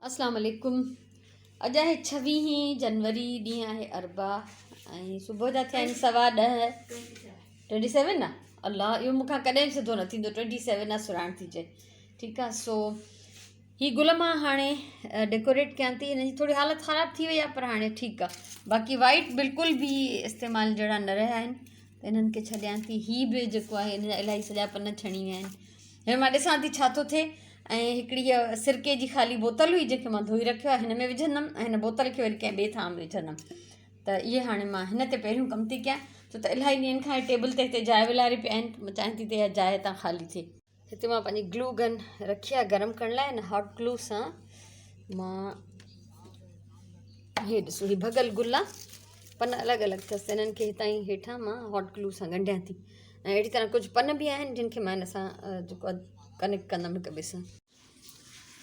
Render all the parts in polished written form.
अस्सलाम वालेकुम। अॼु आहे 26 जनवरी, ॾींहुं आहे अरबा ऐं सुबुह जा थिया आहिनि 10:15। 27 न अलाह, इहो मूंखां कॾहिं बि सिधो न थींदो। 27 आहे, सुराण थी चए। ठीकु आहे। सो हीअ गुल मां हाणे डेकोरेट कयां थी। हिन जी थोरी हालत ख़राबु थी वई आहे, पर हाणे ठीकु आहे। बाक़ी वाइट बिल्कुलु बि इस्तेमालु जहिड़ा न रहिया आहिनि, त हिननि खे छॾियां थी। हीअ बि जेको आहे हिन जा इलाही सॼा पन छणी विया आहिनि। हींअर मां ॾिसां थी छा थो थिए। ऐं हिकिड़ी इहा सिरके जी ख़ाली बोतल हुई, जंहिंखे मां धोई रखियो आहे, हिन में विझंदमि ऐं हिन बोतल खे वरी कंहिं ॿिए थां में विझंदमि। त इहे हाणे मां हिन ते पहिरियों कमु थी कयां, छो त इलाही ॾींहंनि खां टेबल ते हिते जाइ विलारे पिया आहिनि। मां चाहियां थी त इहा जाइ हितां ख़ाली थिए। हिते मां पंहिंजी ग्लू गन रखी आहे गरम करण लाइ। हिन हॉट ग्लू सां मां इहे ॾिसो, हीअ भॻल गुल आहे, पन अलॻि अलॻि अथसि। हिननि खे हितां ई हेठां मां हॉट ग्लू सां ॻंढियां थी। ऐं अहिड़ी तरह कुझु पन बि आहिनि जिन खे मां हिन सां जेको आहे कनेक्ट कंदमि हिक ॿिए सां।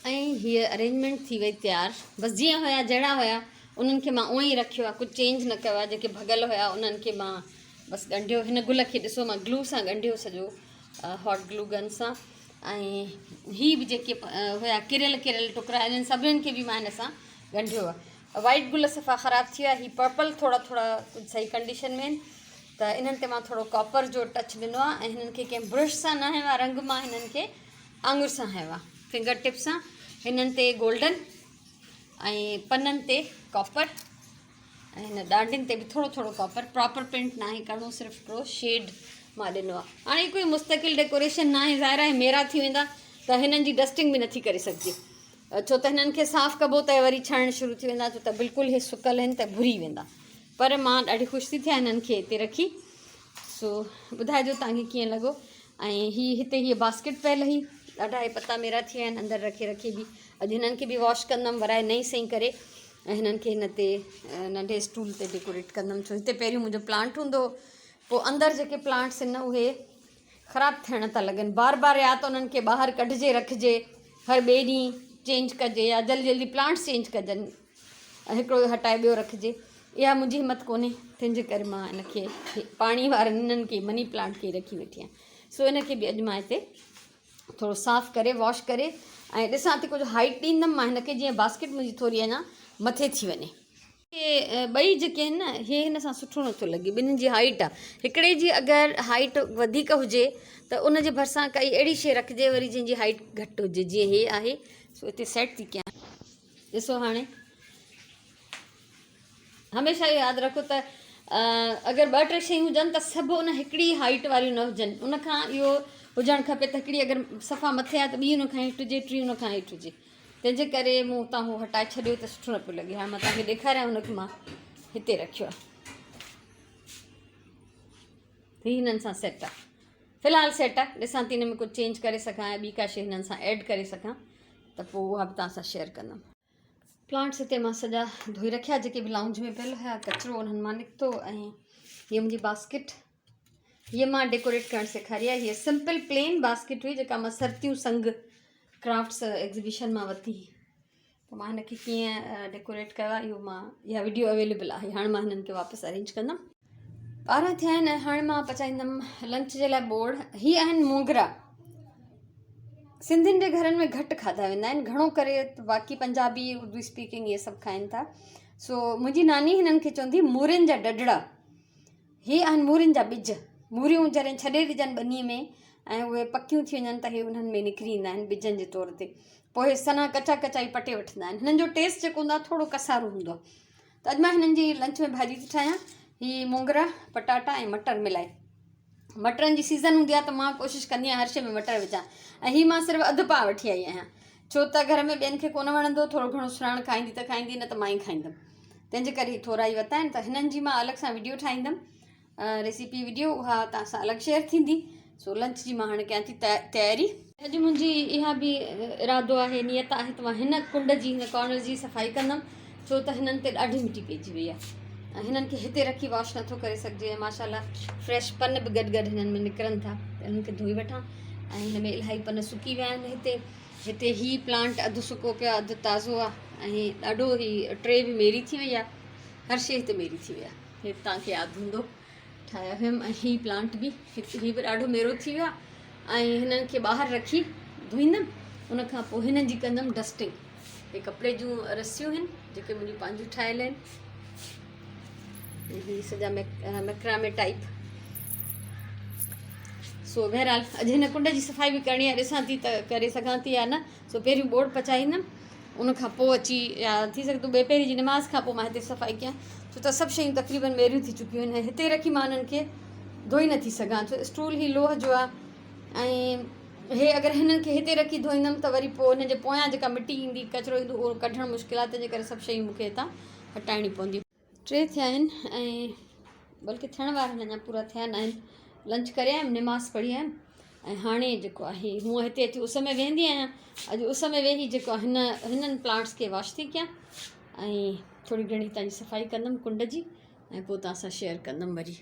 ऐं हीअ अरेंजमेंट थी वई तयारु। बसि जीअं हुया जहिड़ा हुया उन्हनि खे मां उअं ई रखियो आहे, कुझु चेंज न कयो आहे। जेके भॻल हुया उन्हनि खे मां बसि ॻंढियो। हिन गुल खे ॾिसो मां ग्लू सां ॻंढियो सॼो, हॉट ग्लू गन सां। ऐं हीअ बि जेके हुया किरियल किरियल टुकड़ा, इन्हनि सभिनीनि खे बि मां हिन सां ॻंढियो आहे। वाइट गुल सफ़ा ख़राबु थी विया। हीअ पर्पल थोरा थोरा कुझु सही कंडीशन में आहिनि, त इन्हनि ते मां थोरो कॉपर जो टच ॾिनो आहे। ऐं हिननि खे कंहिं ब्रश सां न हयो आहे रंग, मां हिननि खे आङुर सां हयो आहे, फिंगर टिप सां। हिननि ते गोल्डन ऐं पननि ते कॉपर, ऐं हिन ॾांडियुनि ते बि थोरो थोरो कॉपर। प्रॉपर प्रिंट न आहे करिणो, सिर्फ़ु हिकिड़ो शेड मां ॾिनो आहे। हाणे कोई मुस्तक़िल डेकोरेशन न आहे, ज़ाहिर आहे मेरा थी वेंदा त हिननि जी डस्टिंग बि नथी करे सघिजे, छो त हिननि खे साफ़ु कबो त वरी छणणु शुरू थी वेंदा, छो त बिल्कुलु इहे सुकल आहिनि त भुरी वेंदा। पर मां ॾाढी ख़ुशि थी थियां हिननि खे हिते रखी। सो ॿुधाइजो तव्हांखे कीअं लॻो। ऐं हिते हीअ बास्केट पियल हुई, ॾाढा इहे पता मेरा थी विया आहिनि अंदरि रखे रखे बि। अॼु हिननि खे बि वॉश कंदमि, वराए नई सही करे। ऐं हिननि खे हिन ते नंढे स्टूल ते डेकोरेट कंदमि, छो हिते पहिरियों मुंहिंजो प्लांट हूंदो। पोइ अंदरि जेके प्लांट्स आहिनि उहे ख़राबु थियण था लॻनि। बार बार या त उन्हनि खे ॿाहिरि कढिजे रखिजे, हर ॿिए ॾींहुं चेंज कजे, या जल्दी जल्दी प्लांट्स चेंज कजनि, हिकिड़ो हटाए ॿियो रखिजे। इहा मुंहिंजी हिमत कोन्हे, तंहिंजे करे मां हिनखे पाणी वारनि हिननि खे मनी प्लांट खे रखी वेठी आहियां। सो हिनखे बि अॼु मां हिते थोरो साफ़ु करे वॉश करे ऐं ॾिसां थी कुझु हाइट ॾींदमि मां हिनखे, जीअं बास्केट मुंहिंजी थोरी अञा मथे थी वञे। इहे ॿई जेके आहिनि न, इहे हिन सां सुठो नथो लॻे। ॿिन्हिनि जी हाइट आहे, हिकिड़े जी अगरि हाइट वधीक हुजे त उन जे भरिसां काई अहिड़ी शइ रखिजे वरी जंहिंजी हाइट घटि हुजे, जीअं हे आहे। सो हिते सेट थी कयां। ॾिसो हाणे हमेशह इहो यादि रखो त अगरि 2-3 शयूं हुजनि त सभु उन हिकिड़ी हाइट वारियूं न हुजनि। उनखां इहो हुजणु खपे त हिकिड़ी अगरि सफ़ा मथे आहे त ॿी हुन खां हेठि हुजे, टी हुन खां हेठि हुजे। तंहिंजे करे मूं हुतां उहो हटाए छॾियो त सुठो न पियो लॻे। हाणे मां तव्हांखे ॾेखारियां, हुनखे मां हिते रखियो आहे। हीअ हिननि सां सेट आहे, फ़िलहालु सेट आहे। ॾिसां थी हिन में कुझु चेंज करे सघां ऐं ॿी का शइ हिननि सां ऐड करे सघां, त पोइ उहा बि तव्हां सां शेयर कंदमि। प्लांट्स हिते मां सॼा धोई रखिया, जेके बि लाउंज में पियल हुया, कचिरो उन्हनि मां निकितो। ऐं हीअ मुंहिंजी बास्केट, हीअ मां डेकोरेट करणु सेखारी आहे। हीअ सिंपल प्लेन बास्केट हुई, जेका मां सरतियूं संग क्राफ्ट्स एग्ज़िबिशन मां वरिती। त मां हिनखे कीअं डेकोरेट कयो आहे, इहो मां इहा वीडियो अवेलेबल आहे। हाणे मां हिननि खे वापसि अरेंज कंदमि। 12 थिया आहिनि ऐं हाणे मां पचाईंदमि लंच जे लाइ बोड़। हीअ आहिनि मोगरा। सिंधियुनि जे घरनि में घटि खाधा वेंदा आहिनि, घणो करे बाक़ी पंजाबी, उर्दू स्पीकिंग इहे सभु खाइनि था। सो मुंहिंजी नानी हिननि खे चवंदी मूरियुनि जा डडड़ा। हे आहिनि मूरियुनि जा ॿिज। मूरियूं जॾहिं छॾे ॾिजनि ॿनीअ में ऐं उहे पकियूं थी वञनि त इहे उन्हनि में निकिरी ईंदा आहिनि ॿिजनि जे तौर ते। पोइ इहे सना कचा कचा ई पटे वठंदा आहिनि। हिननि जो टेस्ट जेको हूंदो आहे थोरो कसारो हूंदो आहे। त अॼु मां हिननि जी लंच में भाॼी थी ठाहियां। हीअ मोगरा, पटाटा ऐं मटर मिलाए। मटरनि जी सीज़न हूंदी आहे त मां कोशिशि कंदी आहियां हर शइ में मटर विझां। ऐं हीअ मां सिर्फ़ु अधु पाउ वठी आई आहियां, छो त घर में ॿियनि खे कोन वणंदो। थोरो घणो सुराण खाईंदी त खाईंदी, न त मां ई खाईंदमि। तंहिंजे करे थोरा ई वरिता आहिनि। त हिननि जी मां अलॻि सां वीडियो ठाहींदमि, रेसिपी वीडियो, उहा तव्हां सां अलॻि शेयर थींदी। सो लंच जी मां हाणे कयां थी तयारी। अॼु मुंहिंजी इहा बि इरादो आहे, नियत आहे त मां हिन कुंड जी, हिन कॉर्नर जी सफ़ाई कंदमि, छो त हिननि ते ॾाढी मिटी पइजी वई आहे। ऐं हिननि खे हिते रखी वॉश नथो करे सघिजे। ऐं माशाल्लाह फ्रेश पन बि गॾु गॾु हिननि में निकिरनि था, त हिननि खे धोई वठां। ऐं हिन में इलाही पन सुकी विया आहिनि। हिते हीअ प्लांट अधु सुको पियो आहे, अधु ताज़ो आहे। ऐं ॾाढो ही ट्रे बि मेरी थी वई आहे, हर शइ हिते मेरी थी वई आहे। हे तव्हांखे यादि हूंदो ठाहिया हुयमि। ऐं हीअ प्लांट बि, हीअ बि ॾाढो मेरो थी वियो आहे। ऐं हिननि खे ॿाहिरि रखी धोईंदमि, उनखां पोइ हिननि जी कंदमि डस्टिंग। हे कपिड़े जूं रसियूं आहिनि जेके मुंहिंजूं पंहिंजूं ठहियल आहिनि। ही सॼा मैक्रामे टाइप। सो बहरहाल अॼु हिन कुंड जी सफ़ाई बि करणी आहे, ॾिसां थी त करे सघां थी या न। सो पहिरियों बोर्ड पचाईंदमि, उन खां पोइ अची या थी सघे थो ॿिए पहिरीं जी निमाज़ खां पोइ मां हिते सफ़ाई कयां, छो त सभु शयूं तक़रीबन ॿेरियूं थी चुकियूं आहिनि। हिते रखी मां उन्हनि खे धोई नथी सघां, छो स्टूल ही लोह जो आहे ऐं हे अगरि हिननि खे हिते रखी धोईंदमि त वरी पोइ हिन जे पोयां जेका मिटी ईंदी, कचिरो ईंदो, उहो कढणु मुश्किल आहे। तंहिंजे करे सभु शयूं मूंखे हितां हटाइणी पवंदियूं। 3 थिया आहिनि ऐं बल्कि थियण वारा आहिनि, अञा पूरा थिया न आहिनि। लंच करे आयमि, निमाज़ पढ़ी आयमि ऐं हाणे जेको आहे हूअं हिते अची उस में वेहंदी आहियां। अॼु उस में वेही जेको आहे हिननि प्लांट्स खे वॉश थी कयां ऐं थोरी घणी तव्हांजी सफ़ाई कंदमि कुंड जी ऐं पोइ तव्हां सां शेयर कंदमि वरी।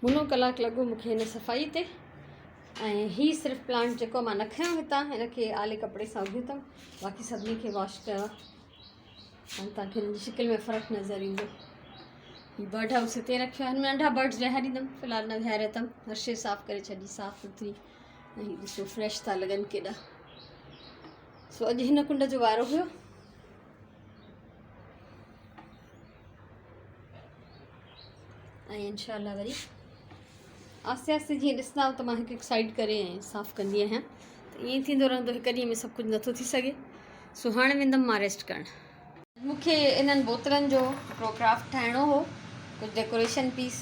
मुनो कलाकु लॻो मूंखे हिन सफ़ाई ते ऐं हीअ सिर्फ़ु प्लांट जेको मां न खयों हितां, हिनखे आले कपिड़े सां उघियो अथमि, बाक़ी सभिनी खे वॉश कयो आहे। हाणे तव्हांखे हिन जी शिकिल में फ़र्क़ु नज़र ईंदो। हीअ बर्ड हाउस हिते रखियो आहे, हिन में नंढा बर्ड्स विहारींदमि, फ़िलहालु न विहारे अथमि, हर शइ साफ़ु करे छॾी, साफ़ु सुथरी। ऐं हीअ ॾिसो फ्रेश था लॻनि केॾा। सो अॼु हिन कुंड जो वारो हुयो। ऐं इंशाअल्लाह वरी आस्ते आस्ते जीअं ॾिसंदा त मां हिकु साइड करे ऐं साफ़ु कंदी आहियां, त ईअं थींदो रहंदो, हिकु ॾींहं में सभु कुझु नथो थी सघे। सो हाणे वेंदमि मां रेस्ट करणु। मूंखे इन्हनि बोतलनि जो हिकिड़ो क्राफ्ट ठाहिणो हो, कुझु डेकोरेशन पीस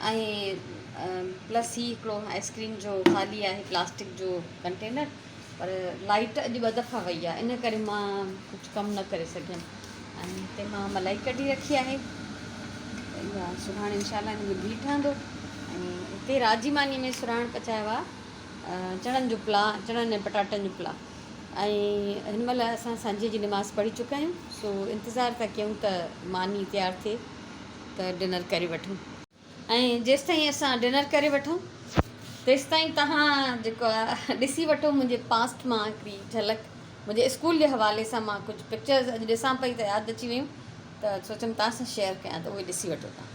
ऐं प्लस ही हिकिड़ो आइसक्रीम जो थाली आहे, प्लास्टिक जो कंटेनर, पर लाइट अॼु 2 दफ़ा वई आहे, इन करे मां कुझु कमु न करे सघियमि। ऐं हिते मां मलाई कढी रखी आहे, सुभाणे इंशाअल्लाह हिन में घी ठहंदो। ऐं हिते राजीमानी में सुराण पचायो आहे, चणनि जो पुला, चणनि ऐं पटाटनि जो पुला। ऐं हिन महिल असां सांझे जी निमाज़ पढ़ी चुका आहियूं, सो इंतज़ारु था कयूं त मानी तयारु थिए त डिनर करे वठूं। ऐं जेसिताईं असां डिनर करे वठूं तेसिताईं तव्हां जेको आहे ॾिसी वठो मुंहिंजे पास्ट मां हिकिड़ी झलक। मुंहिंजे स्कूल जे हवाले सां मां कुझु पिक्चर्स अॼु ॾिसां पई त यादि अची वियूं, त सोचियमि तव्हां सां शेयर कयां, त उहे ॾिसी वठो तव्हां।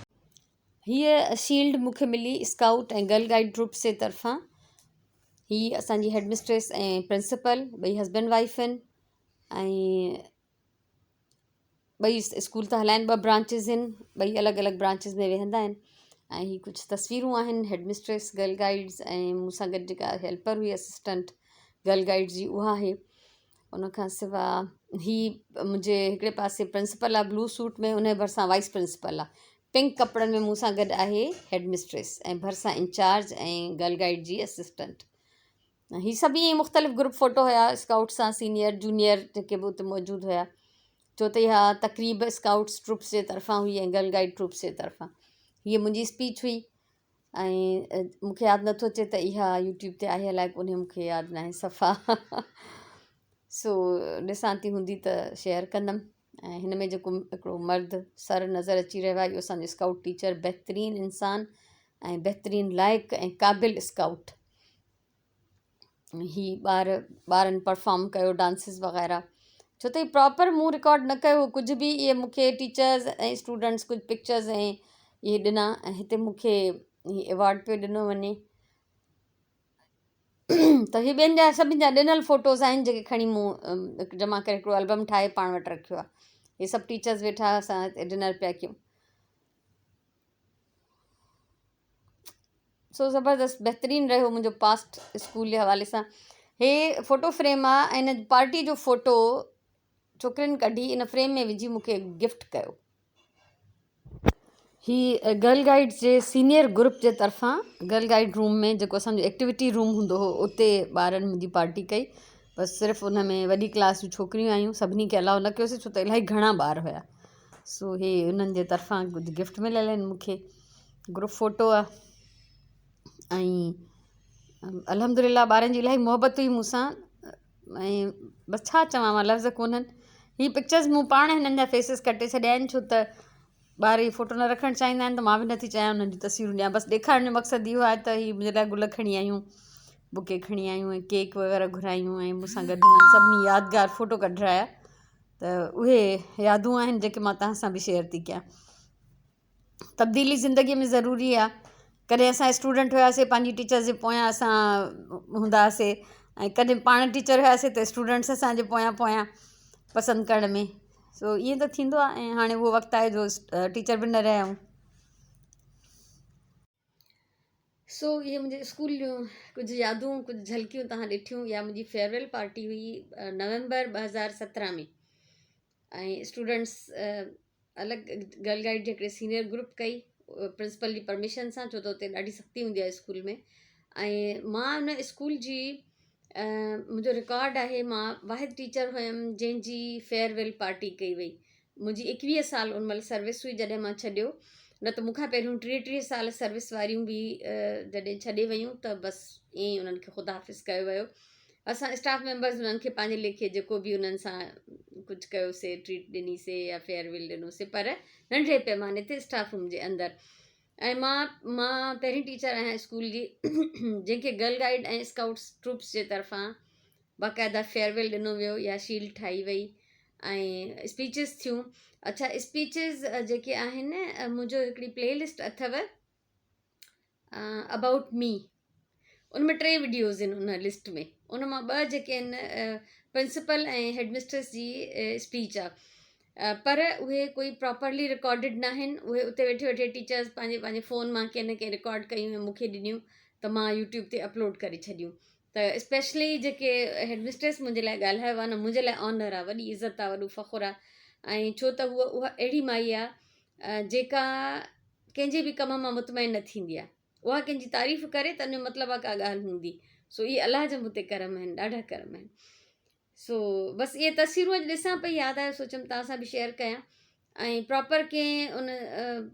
हीअ शील्ड मूंखे मिली स्काउट ऐं गर्ल गाइड ग्रुप जे तरफ़ां। ही असांजी हेडमिस्ट्रेस ऐं प्रिंसिपल ॿई हस्बैंड वाइफ आहिनि। ऐं ॿई स्कूल त हलाइनि, 2 ब्रांचिस आहिनि, ॿई अलॻि अलॻि ब्रांचिस में वेहंदा आहिनि। ऐं ही कुझु तस्वीरूं आहिनि हेड मिस्ट्रेस गर्ल गाइड्स ऐं मूंसां गॾु जेका हेल्पर हुई असिस्टेंट गर्ल गाइड्स जी, उहा आहे। उनखां सवाइ ही मुंहिंजे हिकिड़े पासे प्रिंसिपल आहे ब्लू सूट में, उनजे भरिसां वाइस प्रिंसिपल आहे। पिंक कपिड़नि में मूंसां गॾु आहे हेड मिस्ट्रेस ऐं भरिसां इंचार्ज ऐं गर्ल गाइड जी असिस्टेंट। ही सभु ईअं मुख़्तलिफ़ ग्रुप फ़ोटो हुया स्काउट सां, सीनियर जूनियर जेके बि उते मौजूदु हुया। छो त इहा तक़रीब स्काउट्स ट्रुप्स जे तरफ़ां हुई ऐं गर्ल गाइड ट्रुप्स जे तरफ़ां। हीअ मुंहिंजी स्पीच हुई ऐं मूंखे यादि नथो अचे त इहा यूट्यूब ते आहे अलाए कोन्हे, मूंखे यादि न आहे सफ़ा सो ॾिसां थी हूंदी त शेयर कंदमि। ऐं हिन में जेको हिकिड़ो मर्द सर नज़र अची रहियो आहे, इहो असांजो स्काउट टीचर, बहितरीनु इंसानु ऐं बहितरीनु लाइक़ु ऐं क़ाबिल स्काउट। ही ॿारनि परफॉर्म कयो डांसिस वग़ैरह, छो त ही प्रॉपर मूं रिकॉर्ड न कयो कुझु बि, इहे मूंखे टीचर्स ऐं स्टूडेंट्स कुझु पिक्चर्स ऐं इहे ॾिना ऐं हिते मूंखे ही अवॉर्ड पियो ॾिनो वञे। त ही ॿियनि जा सभिनि जा ॾिनल फ़ोटोज़ आहिनि जेके खणी मूं जमा करे हिकिड़ो एल्बम ठाहे पाण वटि रखियो आहे। हे सभु टीचर्स वेठा असां हिते डिनर पिया कयूं। सो ज़बरदस्त बहितरीनु रहियो मुंहिंजो पास्ट स्कूल जे हवाले सां। हे फ़ोटो फ्रेम आहे ऐं हिन पार्टी जो फ़ोटो छोकिरियुनि कढी इन फ्रेम में विझी मूंखे गिफ्ट कयो। ही गर्ल गाइड्स जे सीनियर ग्रुप जे तरफ़ां गर्ल गाइड रूम में जेको असांजो एक्टिविटी रूम हूंदो हो, उते ॿारनि मुंहिंजी पार्टी कई। बसि सिर्फ़ु उन में वॾी क्लास जूं छोकिरियूं आहियूं, सभिनी खे अलाउ न कयोसीं छो त इलाही घणा ॿार हुया। सो हे उन्हनि जे तरफ़ां कुझु गिफ्ट मिलियल आहिनि मूंखे, ग्रुप फ़ोटो आहे। ऐं अल्हम्दुलिल्लाह ॿारनि जी इलाही मोहबत हुई मूंसां ऐं बसि छा चवां मां, लफ़्ज़ कोन्हनि। ही पिक्चर्स मूं पाण हिननि जा फेसिस कटे छॾिया आहिनि, छो त ॿार ही फ़ोटो न रखणु चाहींदा आहिनि त मां बि नथी चाहियां उन्हनि जी तस्वीरूं ॾियां। बसि ॾेखारण जो मक़सदु इहो आहे त ही मुंहिंजे लाइ गुल खणी आयूं, बुके खणी आयूं ऐं केक वग़ैरह घुरायूं ऐं मूंसां गॾु हुननि सभिनी यादगार फ़ोटो कढाया। त उहे यादूं आहिनि जेके मां तव्हां सां बि शेयर थी कयां। तब्दीली ज़िंदगीअ में ज़रूरी आहे। कॾहिं असां स्टूडेंट हुआसीं पंहिंजी टीचर्स जे पोयां असां हूंदा हुआसीं, ऐं कॾहिं पाण टीचर हुआसीं त स्टूडेंट्स असांजे पोयां पोयां पसंदि करण में। सो ईअं त थींदो आहे ऐं हाणे उहो वक़्तु आहे जो टीचर बि न रहिया आहियूं। सो इहे मुंहिंजे स्कूल जूं कुझु यादूं, कुझु झलकियूं तव्हां ॾिठियूं। या मुंहिंजी फेयरवेल पार्टी हुई नवंबर 2017 में, ऐं स्टूडेंट्स अलॻि गर्ल गाइड जे हिकिड़े सीनियर ग्रुप कई प्रिंसिपल जी परमिशन सां, छो त हुते ॾाढी सख़्ती हूंदी आहे स्कूल में। ऐं मां उन स्कूल जी मुंहिंजो रिकॉर्ड आहे, मां वाहिद टीचर हुयमि जंहिंजी फेयरवेल पार्टी कई वई। मुंहिंजी 21 साल उन महिल सर्विस हुई जॾहिं मां छॾियो, न त मूंखां पहिरियों 33 साल सर्विस वारियूं बि जॾहिं छॾे वियूं त बसि ईअं ई उन्हनि खे ख़ुदा हाफ़िज़ कयो वियो। असां स्टाफ मेंबर्स उन्हनि खे पंहिंजे लेखे जेको बि उन्हनि सां कुझु कयोसीं, ट्रीट ॾिनीसीं या फेयरवेल ॾिनोसीं, पर नंढे पैमाने ते स्टाफ रूम जे अंदरि। ऐं मां पहिरीं टीचर आहियां स्कूल जी जंहिंखे गर्ल गाइड ऐं स्काउट्स ट्रुप्स जे तरफ़ां बाक़ाइदा फेयरवेल ॾिनो वियो या शील्ड ठाही वई ऐं स्पीचिस थियूं। अच्छा, स्पीचिस जेके आहिनि, मुंहिंजो हिकिड़ी प्लेलिस्ट अथव अबाउट मी, उन में 3 वीडियोज़ आहिनि उन लिस्ट में। उन मां 2 जेके आहिनि प्रिंसिपल ऐं हेडमिस्ट्रेस जी स्पीच आहे, पर उहे कोई प्रॉपरली रिकॉर्डिड न आहिनि। उहे उते वेठे वेठे टीचर्स पंहिंजे पंहिंजे फ़ोन मां कंहिं न कंहिं रिकॉर्ड कयूं ऐं मूंखे ॾिनियूं, त मां यूट्यूब ते अपलोड करे छॾियूं। त स्पेशली जेके हेडमिस्ट्रेस मुंहिंजे लाइ ॻाल्हायो आहे न, मुंहिंजे लाइ ऑनर आहे, वॾी इज़त आहे, वॾो फ़ख़ुरु आहे। ऐं छो त उहा अहिड़ी माई आहे जेका कंहिंजे बि कम मां मुतमइन न थींदी आहे। उहा कंहिंजी तारीफ़ करे त उनजो मतिलबु आहे का ॻाल्हि हूंदी। सो इहे अलाह जा मूं ते करम आहिनि, ॾाढा करम आहिनि। सो बसि इहे तस्वीरूं अॼु ॾिसां पई, यादि आयो सोचियमि तव्हां सां बि शेयर कयां। ऐं प्रॉपर कंहिं उन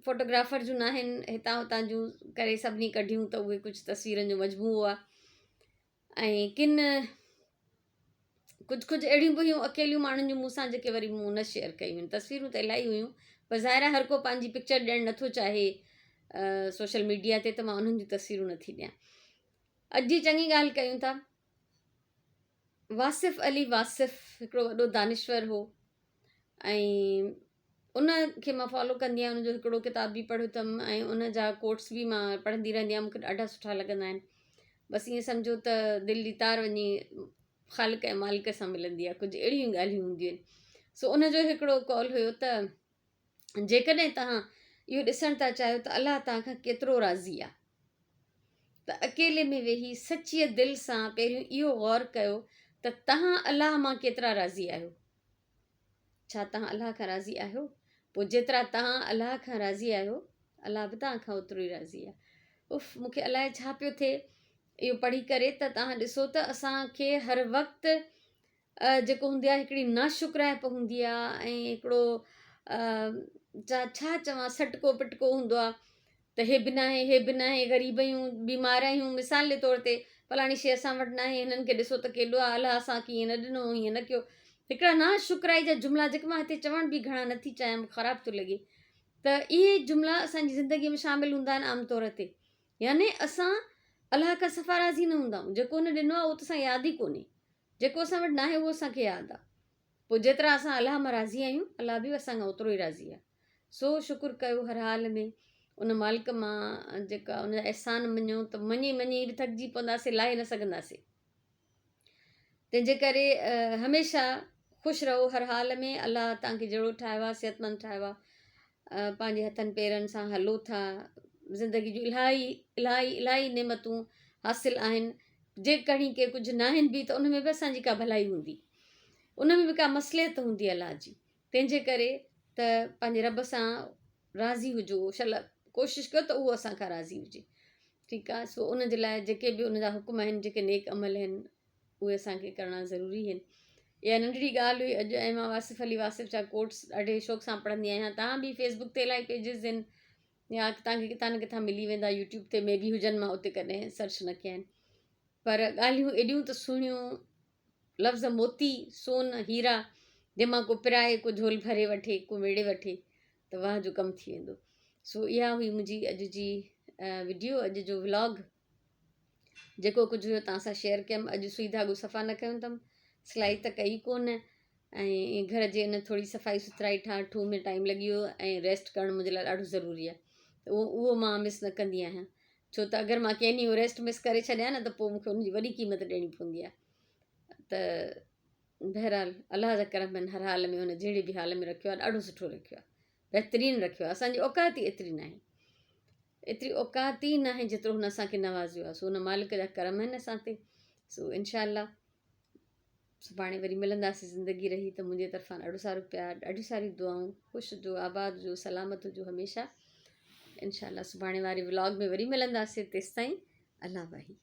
फ़ोटोग्राफर जूं न आहिनि, हितां हुतां जूं करे सभिनी कढियूं, त उहे कुझु तस्वीरनि जो मजमूओ आहे। ऐं कुझु अहिड़ियूं बि हुयूं अकेलियूं माण्हुनि जूं मूंसां, जेके वरी मूं न शेयर कयूं आहिनि। तस्वीरूं त इलाही हुयूं, पर ज़ाहिर आहे हर को पंहिंजी पिक्चर ॾियणु नथो चाहे सोशल मीडिया ते, त मां उन्हनि जूं तस्वीरूं नथी ॾियां। अॼु जी चङी ॻाल्हि कयूं था। वासिफ़ अली वासिफ़ हिकिड़ो वॾो दानिश्वर हो, ऐं उन खे मां फॉलो कंदी आहियां। उनजो हिकिड़ो किताब बि पढ़ियो अथमि ऐं उन जा कोट्स बि मां पढ़ंदी रहंदी आहियां, मूंखे ॾाढा सुठा लॻंदा आहिनि। बसि ईअं सम्झो त दिलि जी तार वञी ख़ालिक ऐं मालिक सां मिलंदी आहे, कुझु अहिड़ियूं ॻाल्हियूं हूंदियूं आहिनि। सो उनजो हिकिड़ो कॉल हुयो त जेकॾहिं तव्हां इहो ॾिसणु था चाहियो त अलाह तव्हां खां केतिरो राज़ी आहे त अकेले में वेही सचीअ दिलि सां पहिरियों इहो ग़ौर कयो त तव्हां अलाह मां केतिरा राज़ी आहियो। छा तव्हां अलाह खां राज़ी आहियो? पोइ जेतिरा तव्हां अलाह खां राज़ी आहियो अलाह बि तव्हां खां ओतिरो ई राज़ी आहे। उफ़, मूंखे अलाए छा पियो थिए इहो पढ़ी करे त तव्हां ॾिसो त असांखे हर वक़्तु जेको हूंदी आहे हिकिड़ी नाशुक्राइप हूंदी आहे ऐं हिकिड़ो छा चवां सटको पिटको हूंदो आहे त हे बि न आहे, हे बि न आहे, ग़रीब आहियूं, बीमार आहियूं, मिसाल जे तौर ते फलाणी शइ असां वटि न आहे, हिननि खे ॾिसो त केॾो आहे, अलाह असांखे ईअं न ॾिनो, हीअं न कयो। हिकिड़ा नाशुक्राई जा जुमिला जेके मां हिते चवण बि घणा नथी चाहियां, ख़राबु थो लॻे, त इहे जुमिला असांजी ज़िंदगीअ में शामिलु हूंदा आहिनि आमतौर ते। याने असां अलाह खां सफ़ा राज़ी न हूंदा आहियूं। जेको हुन ॾिनो आहे उहो त असां यादि ई कोन्हे, जेको असां वटि न आहे उहो असांखे यादि आहे। पोइ जेतिरा असां अलाह मां राज़ी आहियूं अलाह बि असां खां ओतिरो ई राज़ी आहे। सो शुकुरु कयो हर हाल में उन मालिक मां जेका उन अहसान मञूं त मञी मञी बि थकिजी पवंदासीं, लाहे न सघंदासीं। तंहिंजे करे हमेशह ख़ुशि रहो हर हाल में। अलाह तव्हांखे जहिड़ो ठाहियो आहे, सिहतमंद ठाहियो आहे, पंहिंजे हथनि पेरनि सां हलो था, ज़िंदगी जूं इलाही इलाही इलाही नेमतूं हासिलु आहिनि। जेकॾहिं के कुझु न आहिनि बि त उन में बि असांजी का भलाई हूंदी, उन में बि का मसलियत हूंदी अलाह जी। तंहिंजे करे त पंहिंजे रब सां राज़ी हुजो, कोशिशि कयो त उहो असांखां राज़ी हुजे। ठीकु आहे। सो उन जे लाइ जेके बि उन जा हुकुम आहिनि, जेके नेक अमल आहिनि, उहे असांखे करणा ज़रूरी आहिनि। इहा नंढड़ी ॻाल्हि हुई अॼु, ऐं मां वासिफ़ अली वासिफ़ जा कोट्स ॾाढे शौक़ सां पढ़ंदी आहियां। तव्हां बि फेसबुक ते इलाही पेजिस आहिनि या तव्हांखे किथां न किथां मिली वेंदा, यूट्यूब ते में बि हुजनि, मां उते कॾहिं सर्च न कया आहिनि। पर ॻाल्हियूं एॾियूं त सुहिणियूं, लफ़्ज़ मोती, सोन, हीरा, जंहिंमां को पिराए, को झोल भरे वठे, को वेड़े वठे त वाह जो कमु थी वेंदो। सो इहा हुई मुंहिंजी अॼु जी वीडियो, अॼु जो व्लॉग। जेको कुझु हुयो तव्हां सां शेयर कयमि। अॼु सुई धाॻो सफ़ा न कयो अथमि, सिलाई त कई कोन, ऐं घर जे इन थोरी सफ़ाई सुथराई ठाह ठूह में टाइम लॻी वियो, ऐं रेस्ट करणु मुंहिंजे लाइ ॾाढो ज़रूरी आहे। त उहो मां मिस न कंदी आहियां, छो त अगरि मां कंहिं ॾींहुं रेस्ट मिस करे छॾियां न त पोइ मूंखे उनजी वॾी क़ीमत ॾियणी पवंदी आहे। त बहरहाल अलाह जा करम आहिनि, हर हाल में हुन जहिड़े बि हाल में रखियो आहे, ॾाढो सुठो रखियो आहे, बहितरीनु रखियो आहे। असांजी औकात ई एतिरी न आहे, एतिरी औकात ई न आहे जेतिरो हुन असांखे नवाज़ियो आहे। सो हुन मालिक जा करम आहिनि असां ते। सो इनशा अल्लाह सुभाणे वरी मिलंदासीं। ज़िंदगी रही त मुंहिंजे तरफ़ां ॾाढो सारो प्यार, ॾाढी सारी दुआऊं, ख़ुशि हुजो, आबाद हुजो, सलामत हुजो हमेशह। इनशा अल्लाह सुभाणे वारे व्लॉग में वरी मिलंदासीं। तेसिताईं अल्लाह वाही।